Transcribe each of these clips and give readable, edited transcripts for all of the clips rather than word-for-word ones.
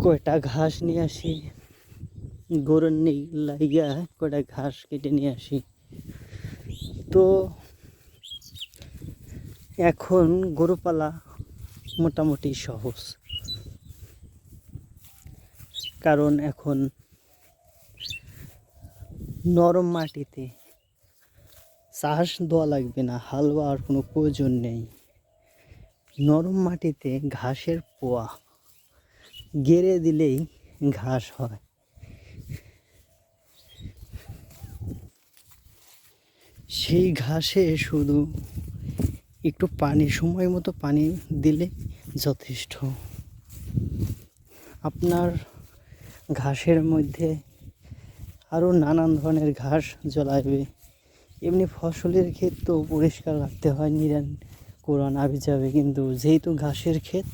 কয়টা ঘাস নিয়ে আসি, গরুর লাইগা কয়টা ঘাস কেটে নিয়ে আসি। তো এখন গরু পালা মোটামুটি সহজ, কারণ এখন নরম মাটিতে চাষ দেওয়া লাগবে না, হাল বাওয়ার কোনো প্রয়োজন নেই। নরম মাটিতে ঘাসের পোয়া গেড়ে দিলেই ঘাস হয়। সেই ঘাসে শুধু একটু পানি, সময় মতো পানি দিলে যথেষ্ট। আপনার ঘাসের মধ্যে আরও নানান ধরনের ঘাস জ্বলাবে। এমনি ফসলের ক্ষেত তো পরিষ্কার রাখতে হয়, নিড়ান কোরান আবি যাবে, কিন্তু যেহেতু ঘাসের ক্ষেত,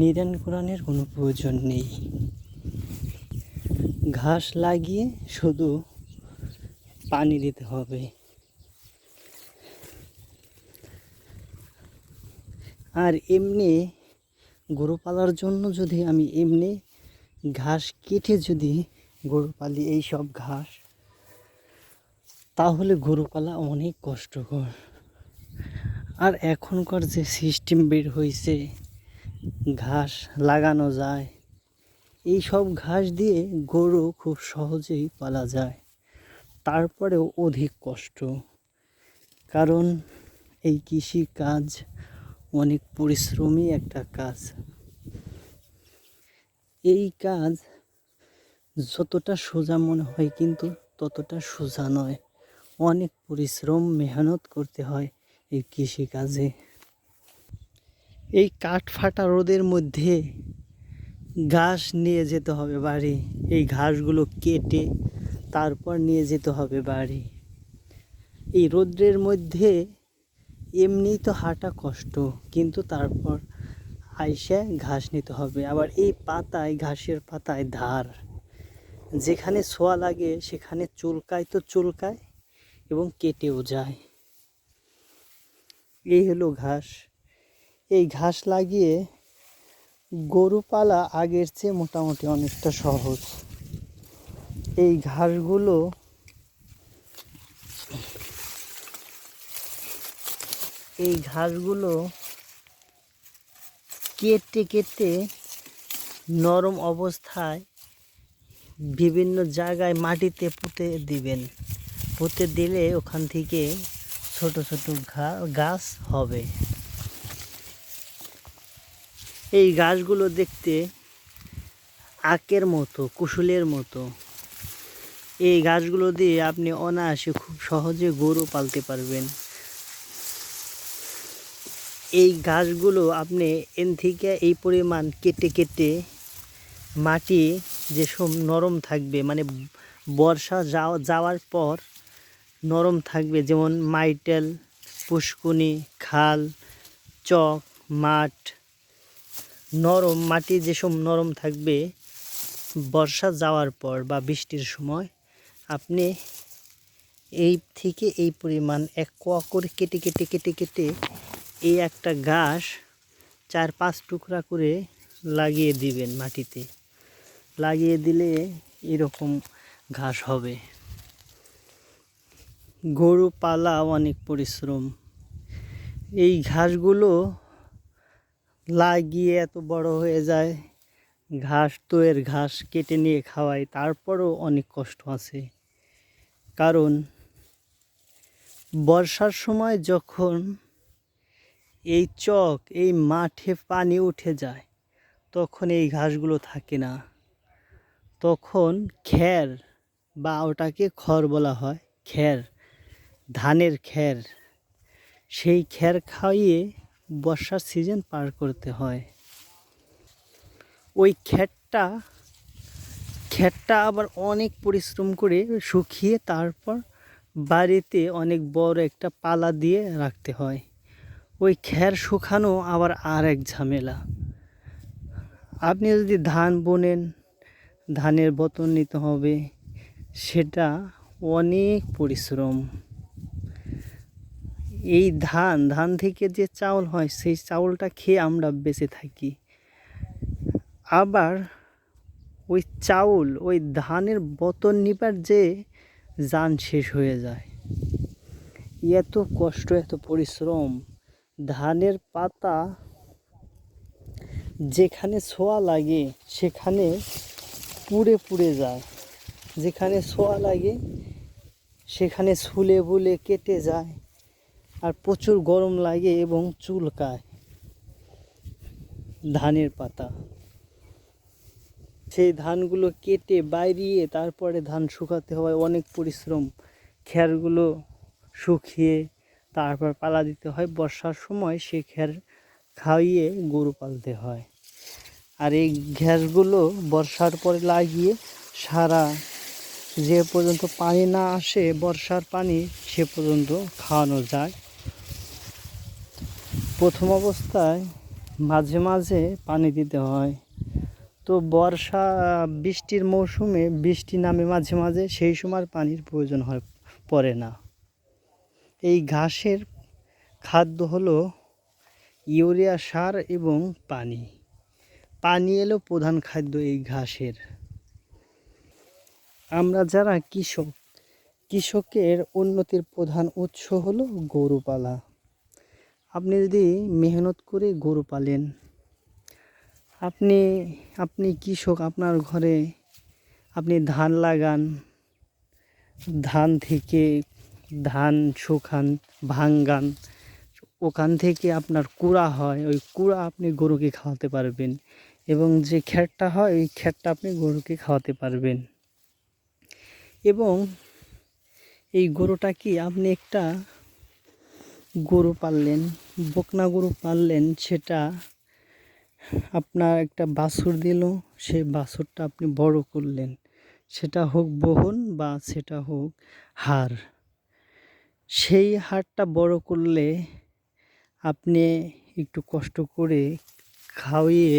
নিড়ান কোরানের কোনো প্রয়োজন নেই। ঘাস লাগিয়ে শুধু পানি দিতে হবে। আর এমনি গরু পালার জন্য যদি আমি এমনি ঘাস কেটে যদি গরু পালি, এই সব ঘাস, তাহলে গরু পালা অনেক কষ্টকর। আর এখনকার যে সিস্টেম বের হয়েছে, ঘাস লাগানো যায়, এই সব ঘাস দিয়ে গরু খুব সহজেই পালা যায়। তারপরেও অধিক কষ্ট, কারণ এই কৃষি কাজ অনেক পরিশ্রমী একটা কাজ। এই কাজ যতটা সোজা মনে হয়, কিন্তু ততটা সোজা নয়। অনেক পরিশ্রম, মেহনত করতে হয় এই কৃষিকাজে। এই কাঠ ফাটা রোদের মধ্যে ঘাস নিয়ে যেতে হবে বাড়ি, এই ঘাসগুলো কেটে তারপর নিয়ে যেতে হবে বাড়ি। এই রোদ্রের মধ্যে এমনিই তো হাঁটা কষ্ট, কিন্তু তারপর আইসা ঘাস নিতে হবে। আবার এই পাতায়, ঘাসের পাতায় ধার, যেখানে ছোঁয়া লাগে সেখানে চুলকায় তো চুলকায়, এবং কেটেও যায়। এই হলো ঘাস। এই ঘাস লাগিয়ে গরু পালা আগের চেয়ে মোটামুটি অনেকটা সহজ। এই ঘাসগুলো কেটে কেটে নরম অবস্থায় বিভিন্ন জায়গায় মাটিতে পুঁতে দিবেন। পুঁতে দিলে ওখান থেকে ছোট ছোট গাছ হবে। এই গাছগুলো দেখতে আখের মতো, কুশলের মতো। এই গাছগুলো দিয়ে আপনি অনায়াসে খুব সহজে গরু পালতে পারবেন। এই গাছগুলো আপনি এন থেকে এই পরিমাণ কেটে কেটে মাটি যেসব নরম থাকবে, মানে বর্ষা যাওয়ার পর নরম থাকবে, যেমন মাইটেল, পুষ্কুনি, খাল, চক, মাঠ, নরম মাটি যেসব নরম থাকবে, বর্ষা যাওয়ার পর বা বৃষ্টির সময় আপনি এই থেকে এই পরিমাণ এক কোয়া করে কেটে কেটে কেটে কেটে এই একটা ঘাস 4-5 টুকরা করে লাগিয়ে দিবেন মাটিতে। লাগিয়ে দিলে এরকম ঘাস হবে। গরু পালা অনেক পরিশ্রম। এই ঘাসগুলো লাগিয়ে এত বড় হয়ে যায়, ঘাস তো এর ঘাস কেটে নিয়ে খাওয়াই, তারপরও অনেক কষ্ট আছে। কারণ বর্ষার সময় যখন এই চক, এই মাঠে পানি উঠে যায়, তখন এই ঘাসগুলো থাকে না। তখন খ্যার, বা ওটাকে খড় বলা হয়, খ্যার, ধানের খ্যার, সেই খ্যার খাইয়ে বর্ষার সিজন পার করতে হয়। ওই খ্যারটা আবার অনেক পরিশ্রম করে শুকিয়ে তারপর বাড়িতে অনেক বড় একটা পালা দিয়ে রাখতে হয়। ওই খ্যার শুকানো আবার আর এক ঝামেলা। আপনি যদি ধান বোনেন, ধানের বতন নিতে হবে, সেটা অনেক পরিশ্রম। এই ধান থেকে যে চাউল হয়, সেই চাউলটা খেয়ে আমরা বেঁচে থাকি। আবার ওই চাউল ওই ধানের বতন নিবার যে জান শেষ হয়ে যায়। এত কষ্ট, এত পরিশ্রম। ধানের পাতা যেখানে ছোঁয়া লাগে সেখানে পুড়ে পুড়ে যায়, যেখানে ছোঁয়া লাগে সেখানে ছুলে বুলে কেটে যায়, আর প্রচুর গরম লাগে এবং চুলকায় ধানের পাতা। সেই ধানগুলো কেটে বাইরিয়ে তারপরে ধান শুকাতে হয়, অনেক পরিশ্রম। খ্যারগুলো শুকিয়ে তারপর পালা দিতে হয়। বর্ষার সময় সে খ্যার খাইয়ে গরু পালতে হয়। আর এই ঘ্যাসগুলো বর্ষার পরে লাগিয়ে সারা যে পর্যন্ত পানি না আসে, বর্ষার পানি, সে পর্যন্ত খাওয়ানো যায়। প্রথম অবস্থায় মাঝে মাঝে পানি দিতে হয়। তো বর্ষা বৃষ্টির মৌসুমে বৃষ্টি নামে মাঝে মাঝে, সেই সময় পানির প্রয়োজন পড়ে না। এই ঘাসের খাদ্য হলো ইউরিয়া সার এবং পানি। পানি এলো প্রধান খাদ্য এই ঘাসের। আমরা যারা কৃষকের উন্নতির প্রধান উৎস হলো গরু পালা। আপনি যদি মেহনত করে গরু পালেন, আপনি কৃষক, আপনার ঘরে আপনি ধান লাগান, ধান থেকে ধান শুকান, ভাঙ্গান, ওখান থেকে আপনার কুড়া হয়, ওই কুড়া আপনি গরুকে খাওয়াতে পারবেন, এবং যে খ্যারটা হয় ওই খ্যারটা আপনি গরুকে খাওয়াতে পারবেন। এবং এই গরুটা কি, আপনি একটা গরু পাললেন, বকনা গরু পাললেন, সেটা আপনার একটা বাছুর দিল, সেই বাছুরটা আপনি বড় করলেন, সেটা হোক বহন বা সেটা হোক হাড়। সেই হাড়টা বড় করলে আপনি একটু কষ্ট করে খাওয়িয়ে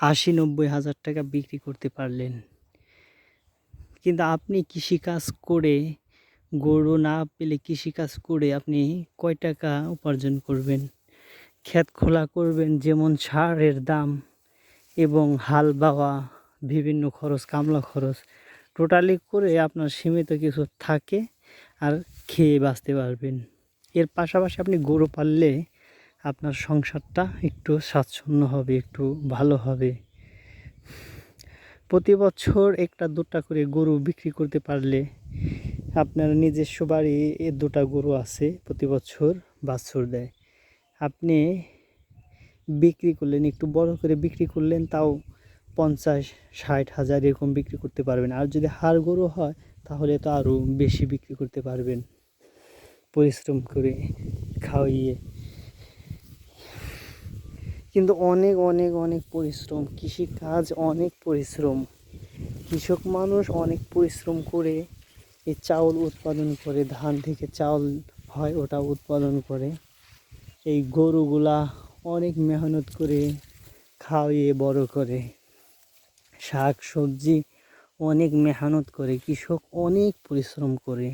৮০-৯০ হাজার টাকা বিক্রি করতে পারলেন। কিন্তু আপনি কৃষিকাজ করে, গরু না পেলে কৃষিকাজ করে আপনি কয় টাকা উপার্জন করবেন? ক্ষেত খোলা করবেন, যেমন সারের দাম এবং হাল বাওয়া, বিভিন্ন খরচ, কামলা খরচ, টোটালি করে আপনার সীমিত কিছু থাকে, আর খেয়ে বাঁচতে পারবেন। এর পাশাপাশি আপনি গরু পাললে আপনার সংসারটা একটু স্বাচ্ছন্দ্য হবে, একটু ভালো হবে। প্রতি বছর একটা দুটা করে গরু বিক্রি করতে পারলে, আপনার নিজস্ব বাড়ি দুটা গরু আছে, প্রতি বছর বাছুর দেয়, আপনি বিক্রি করলেন, একটু বড় করে বিক্রি করলেন, তাও ৫০-৬০ হাজার এরকম বিক্রি করতে পারবেন। আর যদি হাড় গরু হয় তাহলে তো আরও বেশি বিক্রি করতে পারবেন, পরিশ্রম করে খাওয়িয়ে। কিন্তু অনেক অনেক অনেক পরিশ্রম, কৃষিকাজ অনেক পরিশ্রম। কৃষক মানুষ অনেক পরিশ্রম করে এই চাউল উৎপাদন করে, ধান থেকে চাউল হয় ওটা উৎপাদন করে। এই গরুগুলা অনেক মেহনত করে খাওয়িয়ে বড় করে। শাক সবজি অনেক মেহনত করে, কৃষক অনেক পরিশ্রম করে।